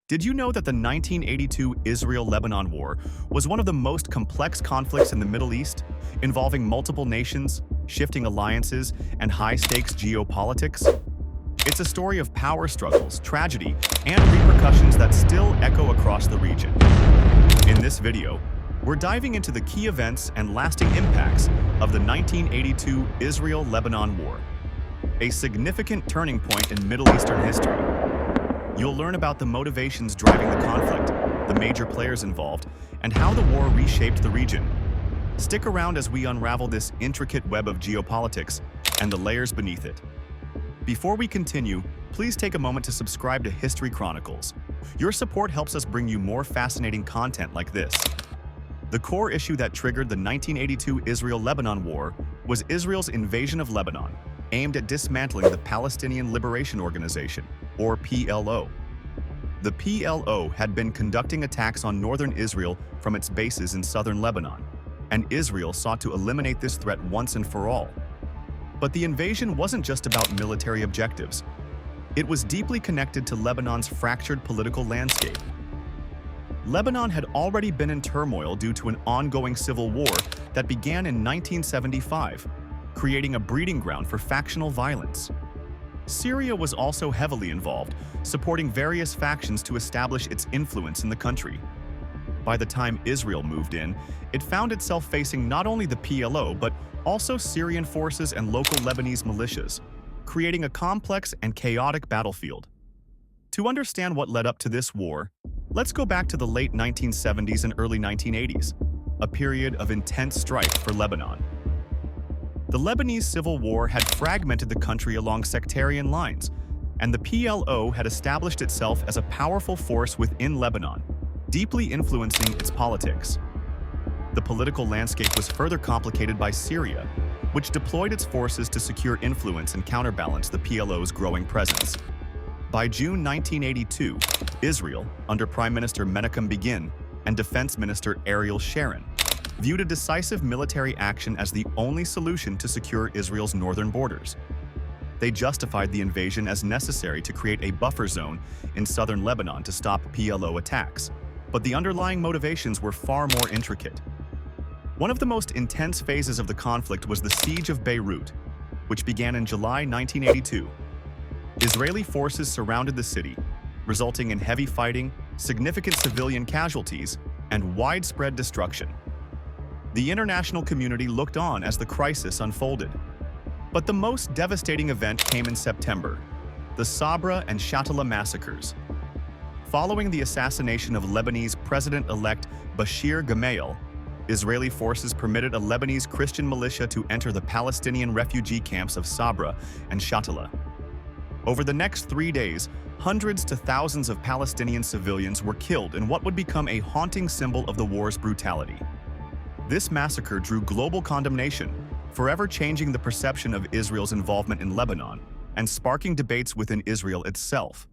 Did you know that the 1982 Israel-Lebanon War was one of the most complex conflicts in the Middle East, involving multiple nations, shifting alliances, and high-stakes geopolitics? It's a story of power struggles, tragedy, and repercussions that still echo across the region. In this video, we're diving into the key events and lasting impacts of the 1982 Israel-Lebanon War, a significant turning point in Middle Eastern history. You'll learn about the motivations driving the conflict, the major players involved, and how the war reshaped the region. Stick around as we unravel this intricate web of geopolitics and the layers beneath it. Before we continue, please take a moment to subscribe to History Chronicles. Your support helps us bring you more fascinating content like this. The core issue that triggered the 1982 Israel-Lebanon War was Israel's invasion of Lebanon, aimed at dismantling the Palestinian Liberation Organization, or PLO. The PLO had been conducting attacks on northern Israel from its bases in southern Lebanon, and Israel sought to eliminate this threat once and for all. But the invasion wasn't just about military objectives. It was deeply connected to Lebanon's fractured political landscape. Lebanon had already been in turmoil due to an ongoing civil war that began in 1975, creating a breeding ground for factional violence. Syria was also heavily involved, supporting various factions to establish its influence in the country. By the time Israel moved in, it found itself facing not only the PLO but also Syrian forces and local Lebanese militias, creating a complex and chaotic battlefield. To understand what led up to this war, let's go back to the late 1970s and early 1980s, a period of intense strife for Lebanon. The Lebanese Civil War had fragmented the country along sectarian lines, and the PLO had established itself as a powerful force within Lebanon, deeply influencing its politics. The political landscape was further complicated by Syria, which deployed its forces to secure influence and counterbalance the PLO's growing presence. By June 1982, Israel, under Prime Minister Menachem Begin and Defense Minister Ariel Sharon, viewed a decisive military action as the only solution to secure Israel's northern borders. They justified the invasion as necessary to create a buffer zone in southern Lebanon to stop PLO attacks, but the underlying motivations were far more intricate. One of the most intense phases of the conflict was the Siege of Beirut, which began in July 1982. Israeli forces surrounded the city, resulting in heavy fighting, significant civilian casualties, and widespread destruction. The international community looked on as the crisis unfolded. But the most devastating event came in September, the Sabra and Shatila massacres. Following the assassination of Lebanese President-elect Bashir Gemayel, Israeli forces permitted a Lebanese Christian militia to enter the Palestinian refugee camps of Sabra and Shatila. Over the next 3 days, hundreds to thousands of Palestinian civilians were killed in what would become a haunting symbol of the war's brutality. This massacre drew global condemnation, forever changing the perception of Israel's involvement in Lebanon and sparking debates within Israel itself.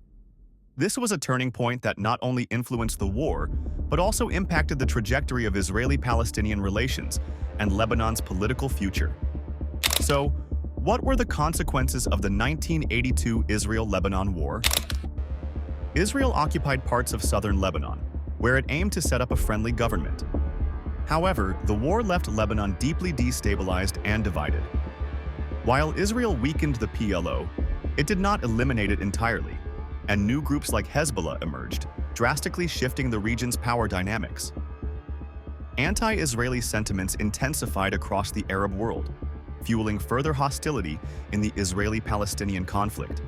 This was a turning point that not only influenced the war, but also impacted the trajectory of Israeli-Palestinian relations and Lebanon's political future. So, what were the consequences of the 1982 Israel-Lebanon War? Israel occupied parts of southern Lebanon, where it aimed to set up a friendly government. However, the war left Lebanon deeply destabilized and divided. While Israel weakened the PLO, it did not eliminate it entirely, and new groups like Hezbollah emerged, drastically shifting the region's power dynamics. Anti-Israeli sentiments intensified across the Arab world, fueling further hostility in the Israeli-Palestinian conflict.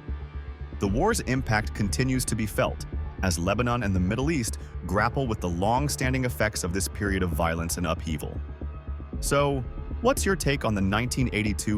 The war's impact continues to be felt, as Lebanon and the Middle East grapple with the long-standing effects of this period of violence and upheaval. So, what's your take on the 1982